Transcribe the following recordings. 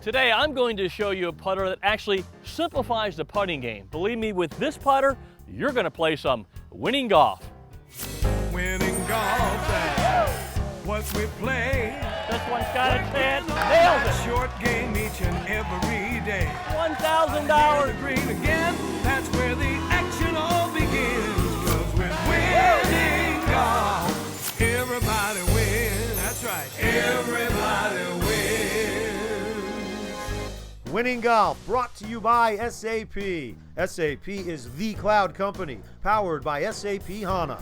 Today I'm going to show you a putter that actually simplifies the putting game. Believe me, with this putter, you're going to play some winning golf. Winning golf, that's what we play. This one's got a chance. Nails it. Short game each and every day. $1,000. Green again, that's where the action all begins. 'Cause with winning golf, everybody wins. That's right, everybody wins. Winning Golf, brought to you by SAP. SAP is the cloud company, powered by SAP HANA.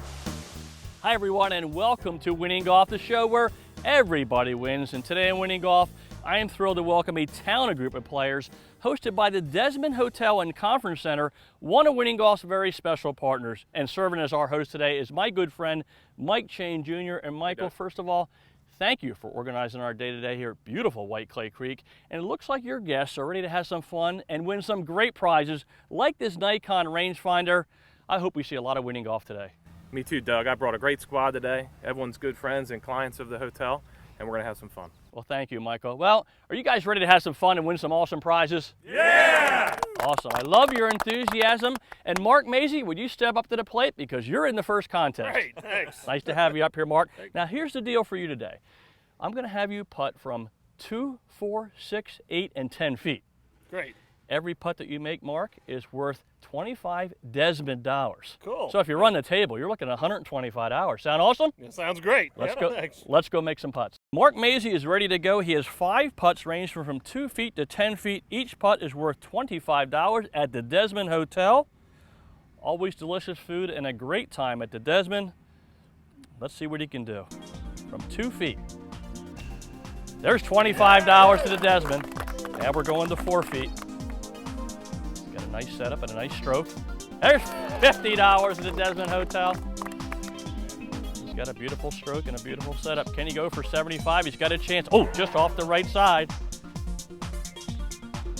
Hi everyone, and welcome to Winning Golf, the show where everybody wins. And today in Winning Golf, I am thrilled to welcome a talented group of players hosted by the Desmond Hotel and Conference Center, one of Winning Golf's very special partners. And serving as our host today is my good friend, Mike Chain Jr. And Michael, first of all, thank you for organizing our day today here at beautiful White Clay Creek. And it looks like your guests are ready to have some fun and win some great prizes like this Nikon rangefinder. I hope we see a lot of winning golf today. Me too, Doug. I brought a great squad today. Everyone's good friends and clients of the hotel, and we're going to have some fun. Well, thank you, Michael. Well, are you guys ready to have some fun and win some awesome prizes? Yeah! Awesome. I love your enthusiasm. And Mark Mazie, would you step up to the plate because you're in the first contest? Great, thanks. Nice to have you up here, Mark. Now, here's the deal for you today. I'm going to have you putt from 2, 4, 6, 8, and 10 feet. Great. Every putt that you make, Mark, is worth $25 Desmond dollars. Cool. So if you run the table, you're looking at $125. Sound awesome? That sounds great. Let's go make some putts. Mark Mazie is ready to go. He has 5 putts ranging from 2 feet to 10 feet. Each putt is worth $25 at the Desmond Hotel. Always delicious food and a great time at the Desmond. Let's see what he can do. From 2 feet. There's $25 to the Desmond. Now we're going to 4 feet. Got a nice setup and a nice stroke. There's $50 at the Desmond Hotel. He's got a beautiful stroke and a beautiful setup. Can he go for 75? He's got a chance. Oh, just off the right side.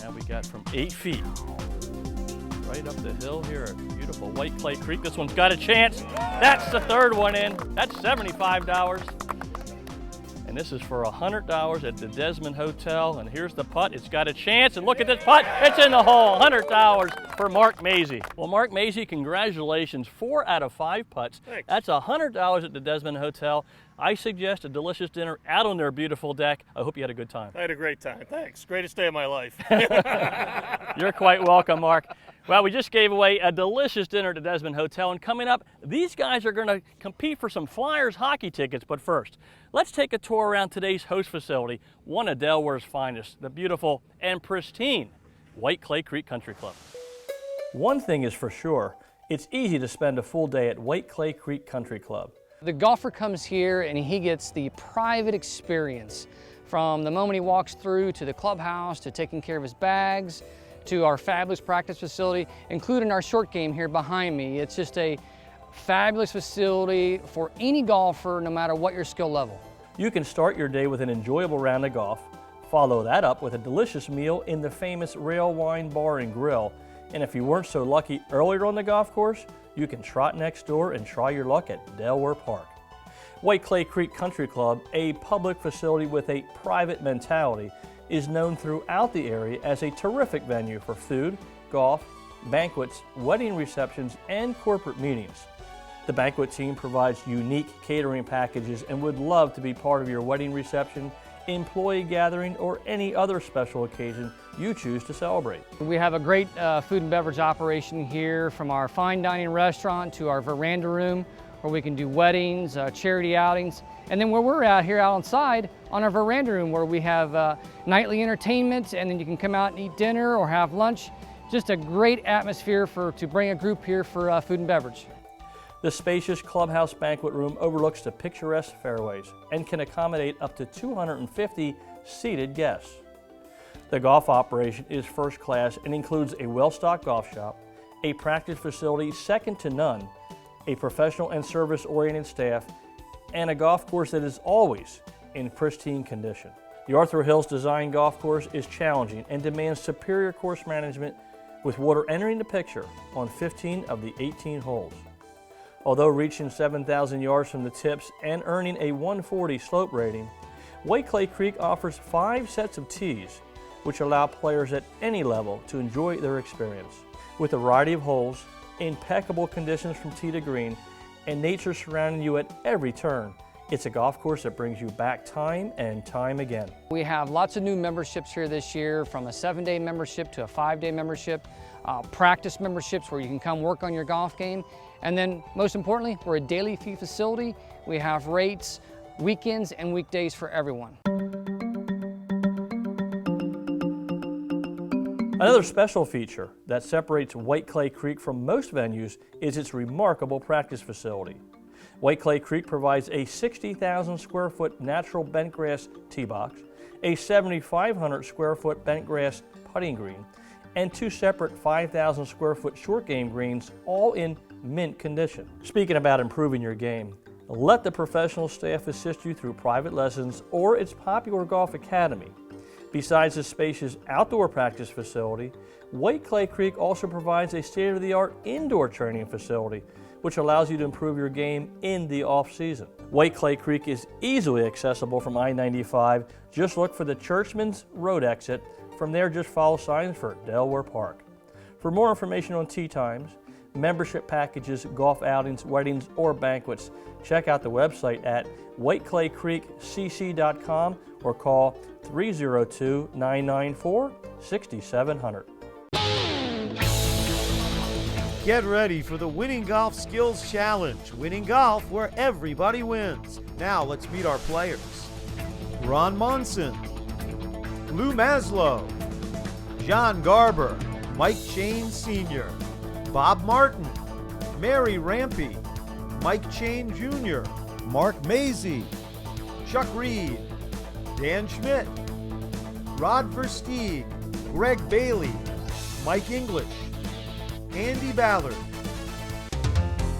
Now we got from 8 feet. Right up the hill here at beautiful White Clay Creek. This one's got a chance. That's the third one in. That's $75. And this is for $100 at the Desmond Hotel. And here's the putt. It's got a chance. And look at this putt. It's in the hole. $100 for Mark Mazie. Well, Mark Mazie, congratulations. 4 out of 5 putts. Thanks. That's $100 at the Desmond Hotel. I suggest a delicious dinner out on their beautiful deck. I hope you had a good time. I had a great time. Thanks. Greatest day of my life. You're quite welcome, Mark. Well, we just gave away a delicious dinner at the Desmond Hotel, and coming up, these guys are going to compete for some Flyers hockey tickets. But first, let's take a tour around today's host facility, one of Delaware's finest, the beautiful and pristine White Clay Creek Country Club. One thing is for sure, it's easy to spend a full day at White Clay Creek Country Club. The golfer comes here and he gets the private experience from the moment he walks through to the clubhouse, to taking care of his bags, to our fabulous practice facility, including our short game here behind me. It's just a fabulous facility for any golfer, no matter what your skill level. You can start your day with an enjoyable round of golf, follow that up with a delicious meal in the famous Rail Wine Bar and Grill, and if you weren't so lucky earlier on the golf course, you can trot next door and try your luck at Delaware Park. White Clay Creek Country Club, a public facility with a private mentality, is known throughout the area as a terrific venue for food, golf, banquets, wedding receptions, and corporate meetings. The banquet team provides unique catering packages and would love to be part of your wedding reception, employee gathering, or any other special occasion you choose to celebrate. We have a great food and beverage operation here, from our fine dining restaurant to our veranda room, where we can do weddings, charity outings, and then where we're out here outside on our veranda room, where we have nightly entertainment, and then you can come out and eat dinner or have lunch. Just a great atmosphere to bring a group here for food and beverage. The spacious clubhouse banquet room overlooks the picturesque fairways and can accommodate up to 250 seated guests. The golf operation is first class and includes a well-stocked golf shop, a practice facility second to none, a professional and service-oriented staff, and a golf course that is always in pristine condition. The Arthur Hills Design Golf Course is challenging and demands superior course management, with water entering the picture on 15 of the 18 holes. Although reaching 7,000 yards from the tips and earning a 140 slope rating, White Clay Creek offers 5 sets of tees which allow players at any level to enjoy their experience. With a variety of holes, impeccable conditions from tee to green, and nature surrounding you at every turn, it's a golf course that brings you back time and time again. We have lots of new memberships here this year, from a 7-day membership to a 5-day membership, practice memberships where you can come work on your golf game, and then most importantly, we're a daily fee facility. We have rates, weekends and weekdays for everyone. Another special feature that separates White Clay Creek from most venues is its remarkable practice facility. White Clay Creek provides a 60,000 square foot natural bentgrass tee box, a 7,500 square foot bentgrass putting green, and 2 separate 5,000 square foot short game greens, all in mint condition. Speaking about improving your game, let the professional staff assist you through private lessons or its popular golf academy. Besides the spacious outdoor practice facility, White Clay Creek also provides a state-of-the-art indoor training facility, which allows you to improve your game in the off-season. White Clay Creek is easily accessible from I-95. Just look for the Churchman's Road exit. From there, just follow signs for Delaware Park. For more information on tee times, membership packages, golf outings, weddings, or banquets, check out the website at whiteclaycreekcc.com or call 302-994-6700. Get ready for the Winning Golf Skills Challenge. Winning golf where everybody wins. Now let's meet our players. Ron Monson, Lou Maslow, John Garber, Mike Chain Sr., Bob Martin, Mary Rampy, Mike Chain Jr., Mark Mazey, Chuck Reed, Dan Schmidt, Rod Versteeg, Greg Bailey, Mike English, Andy Ballard.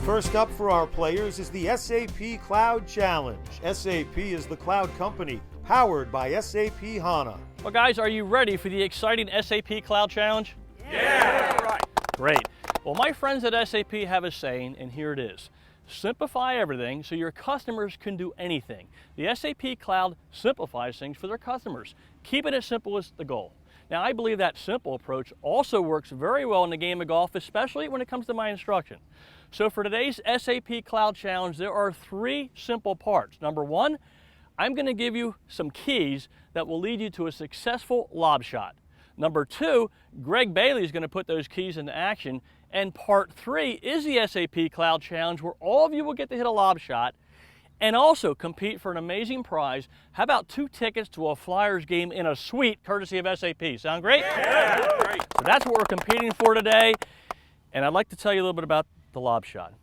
First up for our players is the SAP Cloud Challenge. SAP is the cloud company powered by SAP HANA. Well guys, are you ready for the exciting SAP Cloud Challenge? Yeah! Right. Great. Well, my friends at SAP have a saying, and here it is. Simplify everything so your customers can do anything. The SAP Cloud simplifies things for their customers. Keeping it simple is the goal. Now, I believe that simple approach also works very well in the game of golf, especially when it comes to my instruction. So for today's SAP Cloud Challenge, there are 3 simple parts. Number 1, I'm going to give you some keys that will lead you to a successful lob shot. Number 2, Greg Bailey is going to put those keys into action. And part 3 is the SAP Cloud Challenge, where all of you will get to hit a lob shot and also compete for an amazing prize. How about 2 tickets to a Flyers game in a suite courtesy of SAP? Sound great? Yeah! Great. So that's what we're competing for today. And I'd like to tell you a little bit about the lob shot.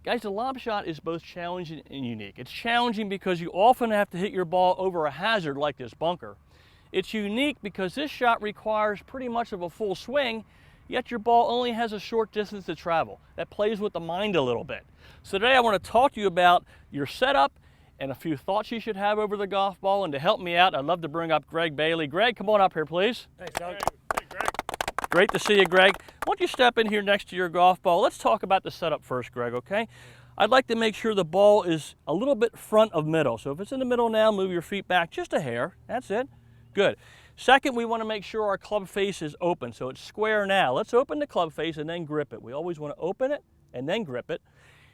Guys, the lob shot is both challenging and unique. It's challenging because you often have to hit your ball over a hazard like this bunker. It's unique because this shot requires pretty much of a full swing, yet your ball only has a short distance to travel. That plays with the mind a little bit. So today I want to talk to you about your setup and a few thoughts you should have over the golf ball. And to help me out, I'd love to bring up Greg Bailey. Greg, come on up here, please. Hey, Doug. Hey, Greg. Great to see you, Greg. Why don't you step in here next to your golf ball? Let's talk about the setup first, Greg, okay? I'd like to make sure the ball is a little bit front of middle. So if it's in the middle now, move your feet back just a hair. That's it. Good. Second, we want to make sure our club face is open, so it's square now. Let's open the club face and then grip it. We always want to open it and then grip it.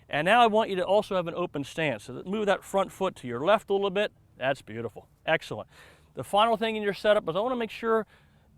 And now I want you to also have an open stance. So move that front foot to your left a little bit. That's beautiful. Excellent. The final thing in your setup is I want to make sure,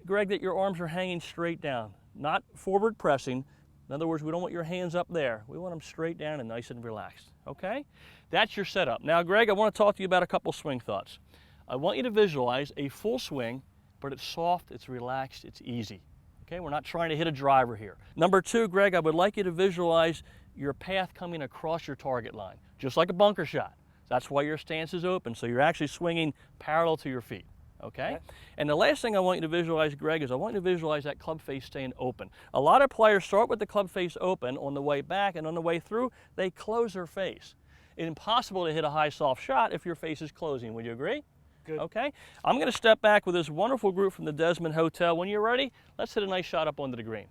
Greg, that your arms are hanging straight down, not forward pressing. In other words, we don't want your hands up there. We want them straight down and nice and relaxed, okay? That's your setup. Now, Greg, I want to talk to you about a couple swing thoughts. I want you to visualize a full swing, but it's soft, it's relaxed, it's easy. Okay, we're not trying to hit a driver here. Number 2, Greg, I would like you to visualize your path coming across your target line, just like a bunker shot. That's why your stance is open, so you're actually swinging parallel to your feet. Okay? And the last thing I want you to visualize, Greg, is I want you to visualize that club face staying open. A lot of players start with the club face open on the way back, and on the way through, they close their face. It's impossible to hit a high soft shot if your face is closing. Would you agree? Good. Okay, I'm going to step back with this wonderful group from the Desmond Hotel. When you're ready, let's hit a nice shot up onto the green.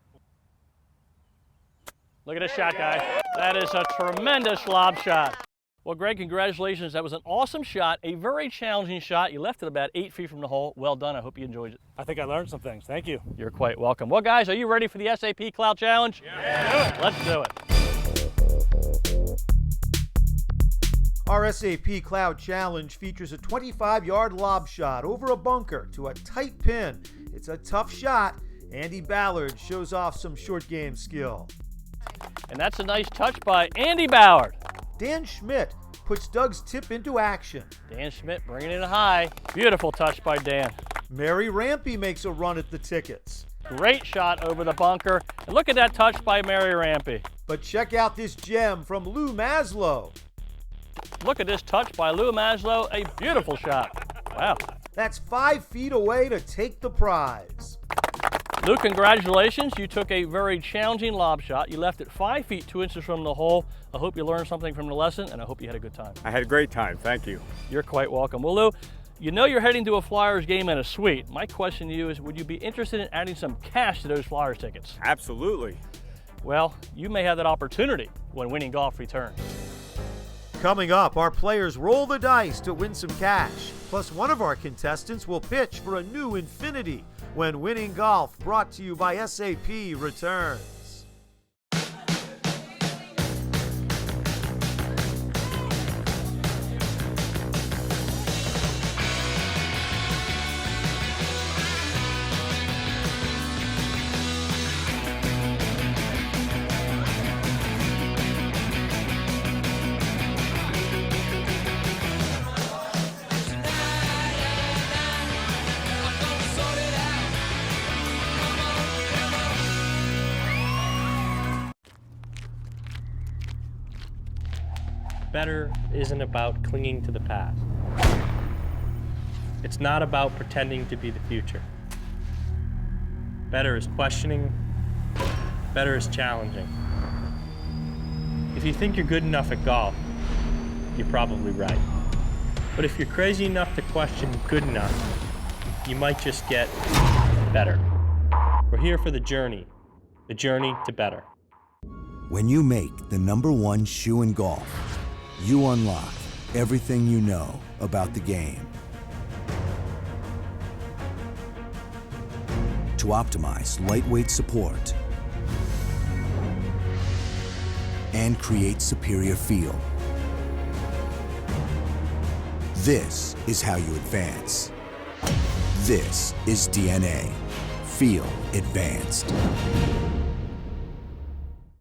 Look at this shot, guys. That is a tremendous lob shot. Well, Greg, congratulations. That was an awesome shot, a very challenging shot. You left it about 8 feet from the hole. Well done. I hope you enjoyed it. I think I learned some things. Thank you. You're quite welcome. Well, guys, are you ready for the SAP Cloud Challenge? Yeah. Let's do it. Our SAP Cloud Challenge features a 25-yard lob shot over a bunker to a tight pin. It's a tough shot. Andy Ballard shows off some short game skill. And that's a nice touch by Andy Ballard. Dan Schmidt puts Doug's tip into action. Dan Schmidt bringing it high. Beautiful touch by Dan. Mary Rampy makes a run at the tickets. Great shot over the bunker. And look at that touch by Mary Rampy. But check out this gem from Lou Maslow. Look at this touch by Lou Maslow. A beautiful shot. Wow. That's 5 feet away to take the prize. Lou, congratulations. You took a very challenging lob shot. You left it 5 feet 2 inches from the hole. I hope you learned something from the lesson, and I hope you had a good time. I had a great time. Thank you. You're quite welcome. Well, Lou, you know you're heading to a Flyers game and a suite. My question to you is, would you be interested in adding some cash to those Flyers tickets? Absolutely. Well, you may have that opportunity when Winning Golf returns. Coming up, our players roll the dice to win some cash. Plus, one of our contestants will pitch for a new Infinity when Winning Golf, brought to you by SAP, returns. Better isn't about clinging to the past. It's not about pretending to be the future. Better is questioning. Better is challenging. If you think you're good enough at golf, you're probably right. But if you're crazy enough to question good enough, you might just get better. We're here for the journey to better. When you make the #1 shoe in golf, you unlock everything you know about the game. To optimize lightweight support and create superior feel. This is how you advance. This is DNA. Feel advanced.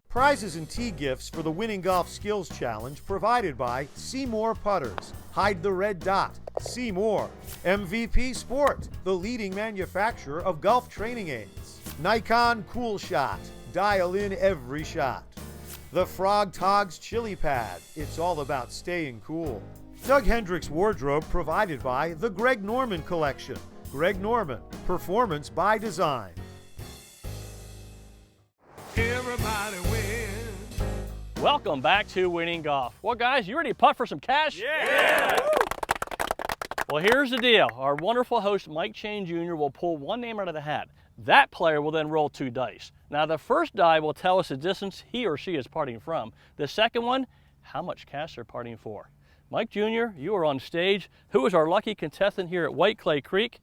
Prizes and tee gifts for the Winning Golf Skills Challenge provided by Seymour Putters. Hide the red dot. Seymour. MVP Sport, the leading manufacturer of golf training aids. Nikon Cool Shot. Dial in every shot. The Frog Togs Chili Pad. It's all about staying cool. Doug Hendricks Wardrobe provided by the Greg Norman Collection. Greg Norman. Performance by design. Everybody wins. Welcome back to Winning Golf. Well, guys, you ready to putt for some cash? Yeah! Well, here's the deal. Our wonderful host, Mike Chain Jr., will pull one name out of the hat. That player will then roll 2 dice. Now, the first die will tell us the distance he or she is putting from. The second one, how much cash they're putting for. Mike Jr., you are on stage. Who is our lucky contestant here at White Clay Creek?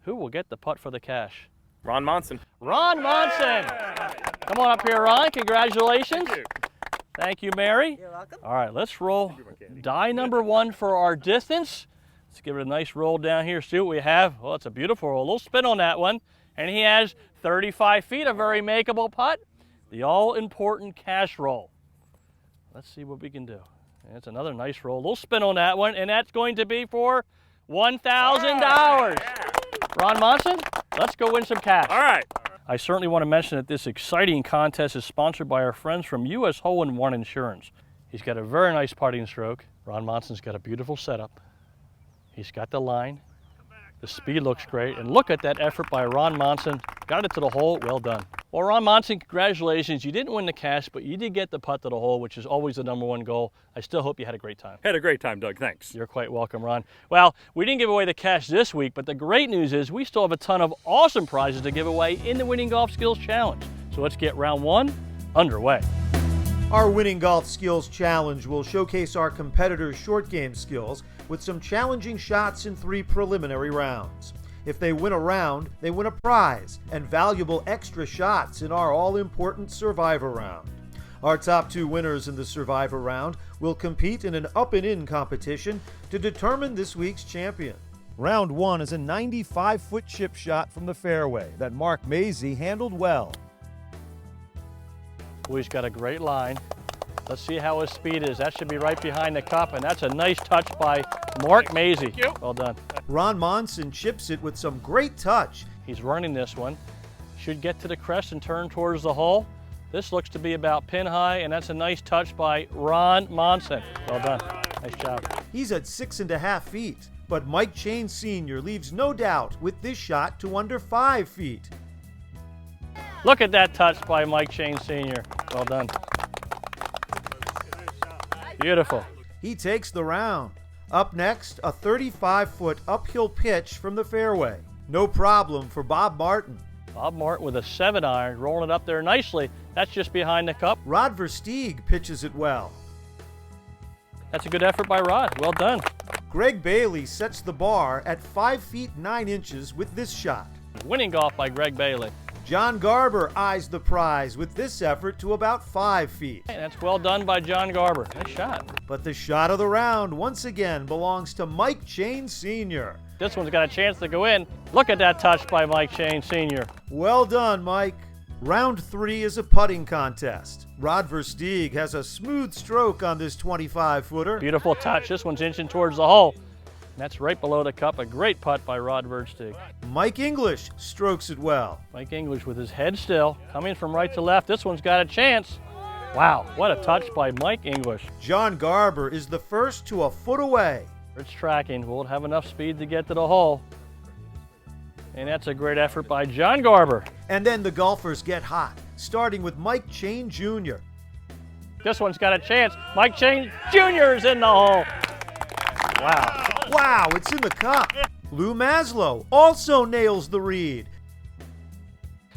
Who will get the putt for the cash? Ron Monson. Ron Monson. Come on up here, Ron. Congratulations. Thank you, Mary. You're welcome. All right, let's roll die #1 for our distance. Let's give it a nice roll down here, see what we have. Well, it's a beautiful roll. A little spin on that one. And he has 35 feet, a very makeable putt. The all-important cash roll. Let's see what we can do. That's another nice roll. A little spin on that one, and that's going to be for $1,000. Ron Monson, let's go win some cash. All right. I certainly want to mention that this exciting contest is sponsored by our friends from U.S. Hole-in-One Insurance. He's got a very nice putting stroke. Ron Monson's got a beautiful setup. He's got the line. The speed looks great. And look at that effort by Ron Monson. Got it to the hole. Well done. Well, Ron Monson, congratulations. You didn't win the cash, but you did get the putt to the hole, which is always the #1 goal. I still hope you had a great time. Had a great time, Doug. Thanks. You're quite welcome, Ron. Well, we didn't give away the cash this week, but the great news is we still have a ton of awesome prizes to give away in the Winning Golf Skills Challenge. So let's get round 1 underway. Our Winning Golf Skills Challenge will showcase our competitors' short game skills with some challenging shots in 3 preliminary rounds. If they win a round, they win a prize and valuable extra shots in our all-important Survivor round. Our top 2 winners in the Survivor round will compete in an up and in competition to determine this week's champion. Round 1 is a 95-foot chip shot from the fairway that Mark Mazey handled well. Boy, he's got a great line. Let's see how his speed is. That should be right behind the cup, and that's a nice touch by Mark Mazey. Well done. Ron Monson chips it with some great touch. He's running this one. Should get to the crest and turn towards the hole. This looks to be about pin high, and that's a nice touch by Ron Monson. Well done. Nice job. He's at 6.5 feet, but Mike Chain Sr. leaves no doubt with this shot to under 5 feet. Look at that touch by Mike Chain Sr. Well done. Beautiful. He takes the round. Up next, a 35-foot uphill pitch from the fairway. No problem for Bob Martin. Bob Martin with a 7-iron, rolling it up there nicely. That's just behind the cup. Rod Versteeg pitches it well. That's a good effort by Rod. Well done. Greg Bailey sets the bar at 5 feet 9 inches with this shot. Winning golf by Greg Bailey. John Garber eyes the prize with this effort to about 5 feet. Hey, that's well done by John Garber. Nice shot. But the shot of the round once again belongs to Mike Chain Sr. This one's got a chance to go in. Look at that touch by Mike Chain Sr. Well done, Mike. Round 3 is a putting contest. Rod Versteeg has a smooth stroke on this 25-footer. Beautiful touch. This one's inching towards the hole. That's right below the cup. A great putt by Rod Versteeg. Mike English strokes it well. Mike English with his head still, coming from right to left. This one's got a chance. Wow, what a touch by Mike English. John Garber is the first to a foot away. It's tracking. Won't have enough speed to get to the hole. And that's a great effort by John Garber. And then the golfers get hot, starting with Mike Chain Jr. This one's got a chance. Mike Chain Jr. is in the hole. Wow. Wow, it's in the cup. Lou Maslow also nails the reed.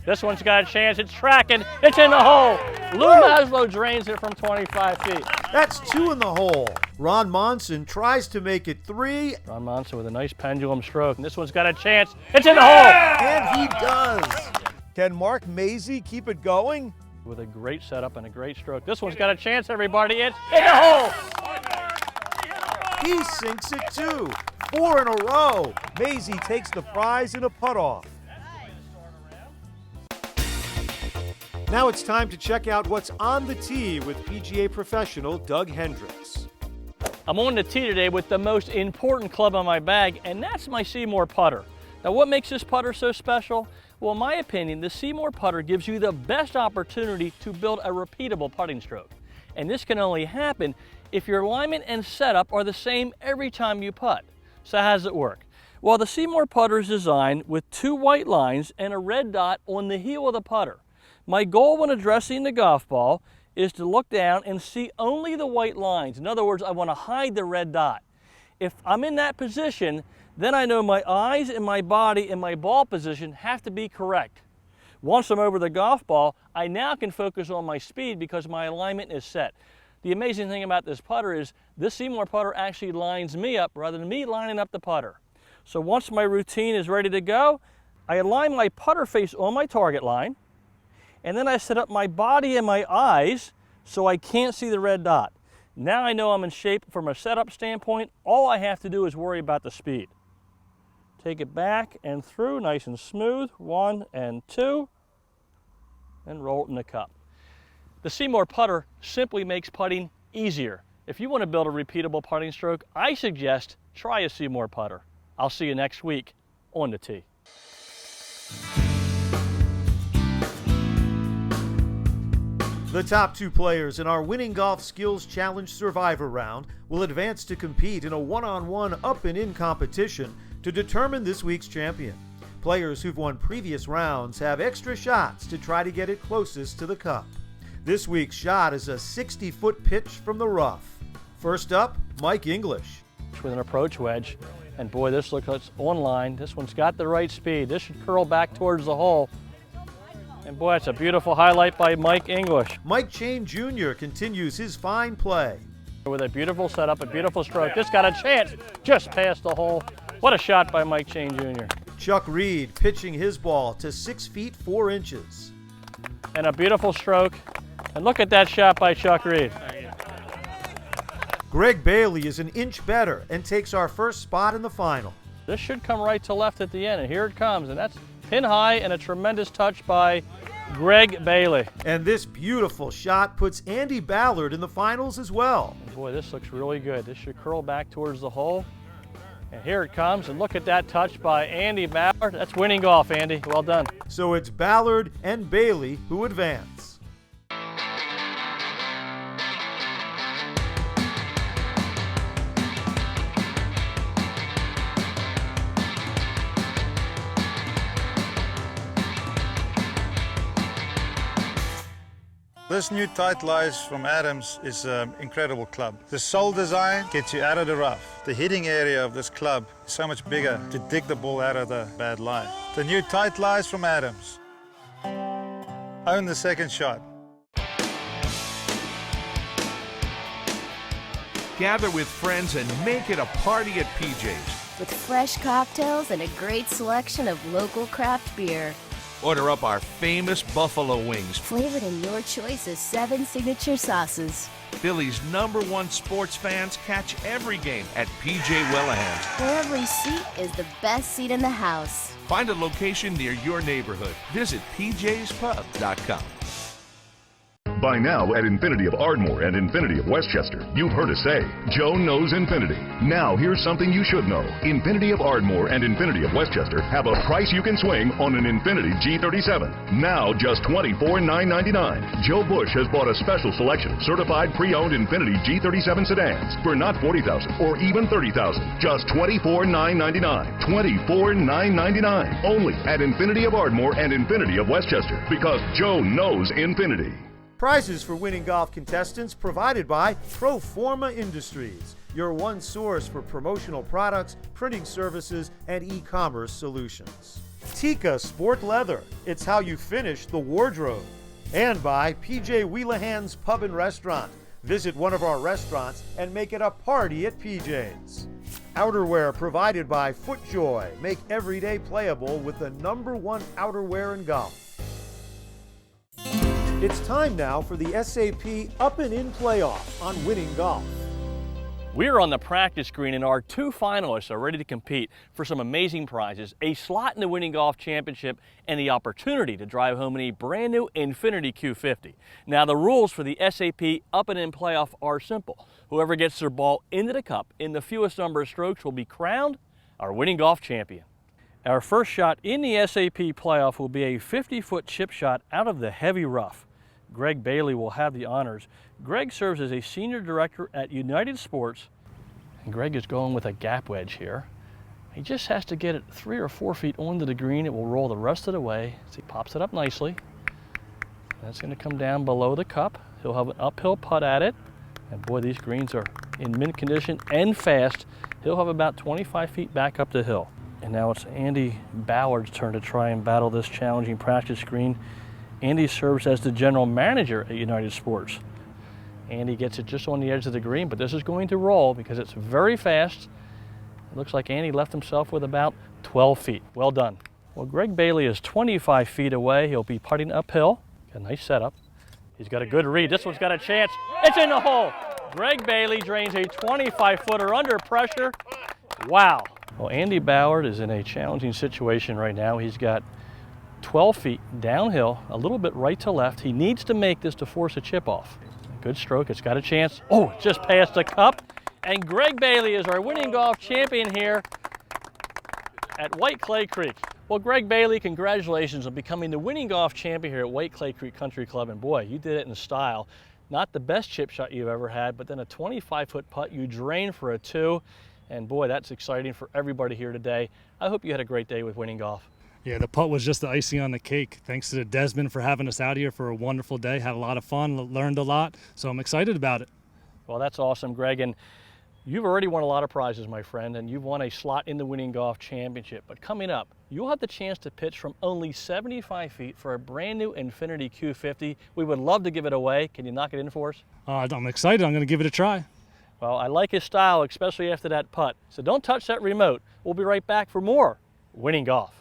This one's got a chance. It's tracking. It's in the hole. Lou Maslow drains it from 25 feet. That's 2 in the hole. Ron Monson tries to make it 3. Ron Monson with a nice pendulum stroke. And this one's got a chance. It's in the hole. And he does. Can Mark Mazey keep it going? With a great setup and a great stroke. This one's got a chance, everybody. It's in the hole. He sinks it too. 4 in a row. Mazey takes the prize in a putt-off. Now it's time to check out what's on the tee with PGA professional Doug Hendricks. I'm on the tee today with the most important club on my bag, and that's my Seymour putter. Now, what makes this putter so special? Well, in my opinion, the Seymour putter gives you the best opportunity to build a repeatable putting stroke. And this can only happen if your alignment and setup are the same every time you putt. So how does it work? Well, the Seymour putter is designed with 2 white lines and a red dot on the heel of the putter. My goal when addressing the golf ball is to look down and see only the white lines. In other words, I want to hide the red dot. If I'm in that position, then I know my eyes and my body and my ball position have to be correct. Once I'm over the golf ball, I now can focus on my speed because my alignment is set. The amazing thing about this putter is this Seymour putter actually lines me up rather than me lining up the putter. So once my routine is ready to go, I align my putter face on my target line, and then I set up my body and my eyes so I can't see the red dot. Now I know I'm in shape from a setup standpoint. All I have to do is worry about the speed. Take it back and through, nice and smooth. 1 and 2, and roll it in the cup. The Seymour putter simply makes putting easier. If you want to build a repeatable putting stroke, I suggest try a Seymour putter. I'll see you next week on the tee. The top 2 players in our Winning Golf Skills Challenge Survivor round will advance to compete in a one-on-one up and in competition to determine this week's champion. Players who've won previous rounds have extra shots to try to get it closest to the cup. This week's shot is a 60-foot pitch from the rough. First up, Mike English. With an approach wedge, and boy, this looks like it's on line. This one's got the right speed. This should curl back towards the hole. And boy, that's a beautiful highlight by Mike English. Mike Chain Jr. continues his fine play. With a beautiful setup, a beautiful stroke. Just got a chance, just past the hole. What a shot by Mike Chain Jr. Chuck Reed pitching his ball to 6 feet 4 inches. And a beautiful stroke. And look at that shot by Chuck Reed. Greg Bailey is an inch better and takes our first spot in the final. This should come right to left at the end, and here it comes. And that's pin high and a tremendous touch by Greg Bailey. And this beautiful shot puts Andy Ballard in the finals as well. Boy, this looks really good. This should curl back towards the hole. And here it comes, and look at that touch by Andy Ballard. That's winning golf, Andy. Well done. So it's Ballard and Bailey who advance. This new Tight Lies from Adams is an incredible club. The sole design gets you out of the rough. The hitting area of this club is so much bigger to dig the ball out of the bad lie. The new Tight Lies from Adams. Own the second shot. Gather with friends and make it a party at PJ's. With fresh cocktails and a great selection of local craft beer. Order up our famous buffalo wings. Flavored in your choice of 7 signature sauces. Philly's #1 sports fans catch every game at PJ Wellahans. Where every seat is the best seat in the house. Find a location near your neighborhood. Visit pjspub.com. By now at Infinity of Ardmore and Infinity of Westchester, you've heard us say, Joe knows Infinity. Now here's something you should know. Infinity of Ardmore and Infinity of Westchester have a price you can swing on an Infinity G37. Now just $24,999. Joe Bush has bought a special selection of certified pre-owned Infinity G37 sedans for not $40,000 or even $30,000. Just $24,999. $24,999. Only at Infinity of Ardmore and Infinity of Westchester, because Joe knows Infinity. Prizes for winning golf contestants provided by Proforma Industries, your one source for promotional products, printing services, and e-commerce solutions. Tika Sport Leather, it's how you finish the wardrobe. And by PJ Wheelahan's Pub and Restaurant. Visit one of our restaurants and make it a party at PJ's. Outerwear provided by FootJoy. Make every day playable with the #1 outerwear in golf. It's time now for the SAP Up and In playoff on Winning Golf. We're on the practice green, and our 2 finalists are ready to compete for some amazing prizes, a slot in the Winning Golf Championship, and the opportunity to drive home in a brand new Infiniti Q50. Now, the rules for the SAP Up and In playoff are simple. Whoever gets their ball into the cup in the fewest number of strokes will be crowned our Winning Golf Champion. Our first shot in the SAP playoff will be a 50-foot chip shot out of the heavy rough. Greg Bailey will have the honors. Greg serves as a senior director at United Sports, and Greg is going with a gap wedge here. He just has to get it 3 or 4 feet onto the green. It will roll the rest of the way as he pops it up nicely. That's going to come down below the cup. He'll have an uphill putt at it, and boy, these greens are in mint condition and fast. He'll have about 25 feet back up the hill. And now it's Andy Ballard's turn to try and battle this challenging practice green. Andy serves as the general manager at United Sports. Andy gets it just on the edge of the green, but this is going to roll because it's very fast. It looks like Andy left himself with about 12 feet. Well done. Well, Greg Bailey is 25 feet away. He'll be putting uphill. Got a nice setup. He's got a good read. This one's got a chance. It's in the hole. Greg Bailey drains a 25-footer under pressure. Wow. Well, Andy Ballard is in a challenging situation right now. He's got 12 feet downhill, a little bit right to left. He needs to make this to force a chip off. Good stroke, it's got a chance. Oh, just past the cup. And Greg Bailey is our Winning Golf Champion here at White Clay Creek. Well, Greg Bailey, congratulations on becoming the Winning Golf Champion here at White Clay Creek Country Club. And boy, you did it in style. Not the best chip shot you've ever had, but then a 25-foot putt you drained for a 2. And boy, that's exciting for everybody here today. I hope you had a great day with Winning Golf. Yeah, the putt was just the icing on the cake. Thanks to Desmond for having us out here for a wonderful day. Had a lot of fun, learned a lot, so I'm excited about it. Well, that's awesome, Greg. And You've already won a lot of prizes, my friend, and you've won a slot in the Winning Golf Championship. But coming up, you'll have the chance to pitch from only 75 feet for a brand new Infinity Q50. We would love to give it away. Can you knock it in for us? I'm excited. I'm going to give it a try. Well, I like his style, especially after that putt. So don't touch that remote. We'll be right back for more Winning Golf.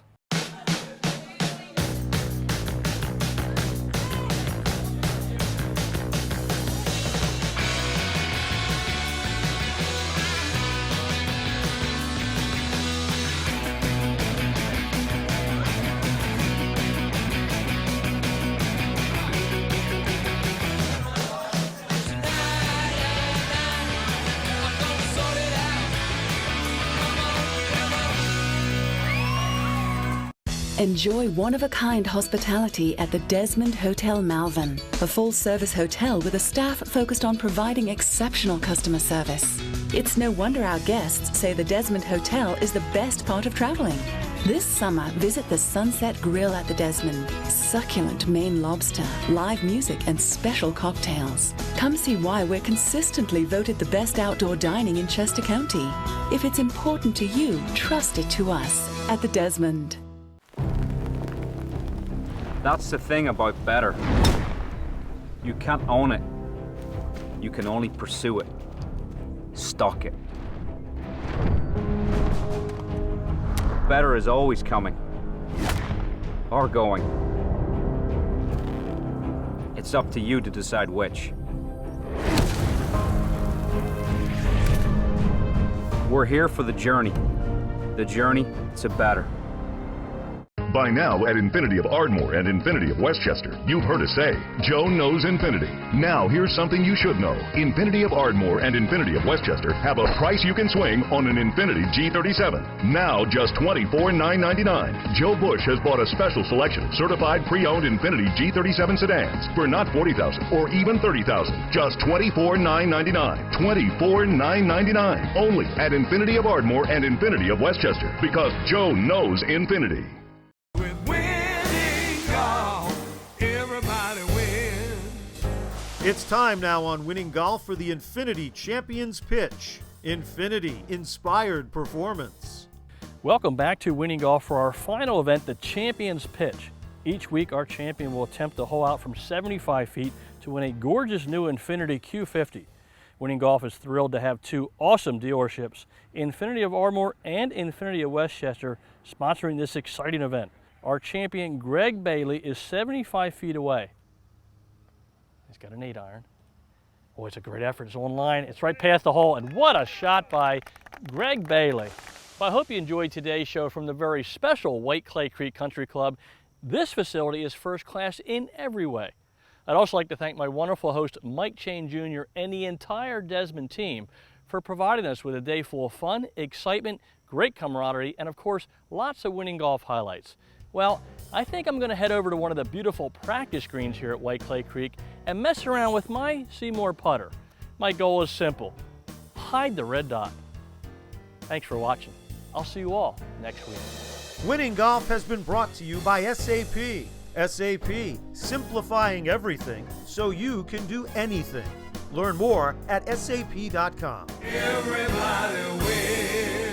Enjoy one-of-a-kind hospitality at the Desmond Hotel Malvern, a full-service hotel with a staff focused on providing exceptional customer service. It's no wonder our guests say the Desmond Hotel is the best part of traveling. This summer, visit the Sunset Grill at the Desmond. Succulent Maine lobster, live music, and special cocktails. Come see why we're consistently voted the best outdoor dining in Chester County. If it's important to you, trust it to us at the Desmond. That's the thing about better. You can't own it. You can only pursue it. Stalk it. Better is always coming. Or going. It's up to you to decide which. We're here for the journey. The journey to better. By now at Infinity of Ardmore and Infinity of Westchester, you've heard us say, Joe knows Infinity. Now here's something you should know. Infinity of Ardmore and Infinity of Westchester have a price you can swing on an Infinity G37. Now just $24,999. Joe Bush has bought a special selection of certified pre-owned Infinity G37 sedans for not $40,000 or even $30,000. Just $24,999. $24,999. Only at Infinity of Ardmore and Infinity of Westchester, because Joe knows Infinity. It's time now on Winning Golf for the Infinity Champions Pitch. Infinity Inspired Performance. Welcome back to Winning Golf for our final event, the Champions Pitch. Each week, our champion will attempt to hole out from 75 feet to win a gorgeous new Infinity Q50. Winning Golf is thrilled to have two awesome dealerships, Infinity of Ardmore and Infinity of Westchester, sponsoring this exciting event. Our champion, Greg Bailey, is 75 feet away. He's got an 8-iron. Oh, it's a great effort. It's online. It's right past the hole. And what a shot by Greg Bailey. Well, I hope you enjoyed today's show from the very special White Clay Creek Country Club. This facility is first class in every way. I'd also like to thank my wonderful host, Mike Chain Jr., and the entire Desmond team for providing us with a day full of fun, excitement, great camaraderie, and of course, lots of winning golf highlights. Well, I think I'm going to head over to one of the beautiful practice greens here at White Clay Creek and mess around with my Seymour putter. My goal is simple: hide the red dot. Thanks for watching. I'll see you all next week. Winning Golf has been brought to you by SAP. SAP, simplifying everything so you can do anything. Learn more at sap.com. Everybody wins.